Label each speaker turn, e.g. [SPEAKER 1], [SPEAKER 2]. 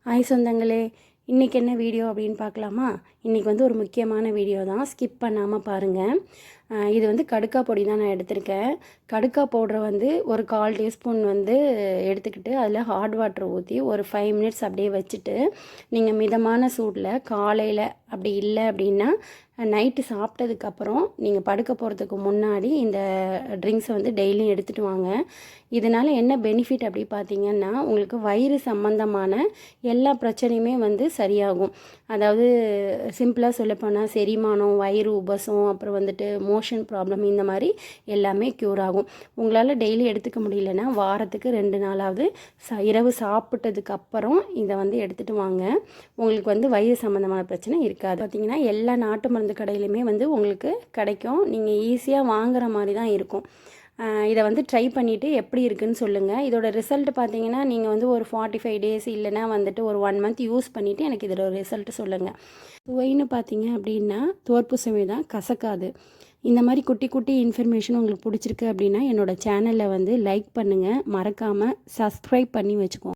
[SPEAKER 1] Hi சொந்தங்களே, இன்றைக்கி என்ன வீடியோ அப்படின்னு பார்க்கலாமா? இன்றைக்கி வந்து ஒரு முக்கியமான வீடியோ தான், ஸ்கிப் பண்ணாமல் பாருங்கள். இது வந்து கடுக்கா பொடி தான் நான் எடுத்திருக்கேன். கடுக்கா பவுடரை வந்து ஒரு 1/4 டீஸ்பூன் வந்து எடுத்துக்கிட்டு அதில் ஹாட் வாட்டர் ஊற்றி ஒரு 5 மினிட்ஸ் அப்படியே வச்சுட்டு நீங்கள் மிதமான சூடில் காலையில் அப்படி இல்லை அப்படின்னா நைட்டு சாப்பிட்டதுக்கப்புறம் நீங்கள் படுக்க போகிறதுக்கு முன்னாடி இந்த ட்ரிங்க்ஸை வந்து டெய்லியும் எடுத்துகிட்டு வாங்க. இதனால் என்ன பெனிஃபிட் அப்படி பார்த்தீங்கன்னா, உங்களுக்கு வயிறு சம்மந்தமான எல்லா பிரச்சனையுமே வந்து சரியாகும். அதாவது சிம்பிளாக சொல்லப்போனால் செரிமானம், வயிறு உபசம், அப்புறம் வந்துட்டு மோஷன் ப்ராப்ளம், இந்த மாதிரி எல்லாமே க்யூர் ஆகும். உங்களால் டெய்லி எடுத்துக்க முடியலன்னா வாரத்துக்கு 2 நாளாவது இரவு சாப்பிட்டதுக்கப்புறம் இதை வந்து எடுத்துகிட்டு வாங்க. உங்களுக்கு வந்து வயிறு சம்மந்தமான பிரச்சனை இருக்காது. பார்த்திங்கன்னா எல்லா நாட்டு மருந்து கடையிலுமே வந்து உங்களுக்கு கிடைக்கும். நீங்கள் ஈஸியாக வாங்குகிற மாதிரி தான் இருக்கும். இதை வந்து ட்ரை பண்ணிவிட்டு எப்படி இருக்குதுன்னு சொல்லுங்கள். இதோட ரிசல்ட் பார்த்தீங்கன்னா நீங்கள் வந்து ஒரு 45 டேஸ் இல்லைனா வந்துட்டு ஒரு 1 மந்த் யூஸ் பண்ணிவிட்டு எனக்கு இதோட ரிசல்ட் சொல்லுங்கள். சுவைன்னு பார்த்தீங்க அப்படின்னா தோற்பு சுவை தான், கசக்காது. இந்த மாதிரி குட்டி குட்டி இன்ஃபர்மேஷன் உங்களுக்கு பிடிச்சிருக்கு அப்படின்னா என்னோடய சேனலில் வந்து லைக் பண்ணுங்கள், மறக்காமல் சப்ஸ்கிரைப் பண்ணி வச்சுக்கோங்க.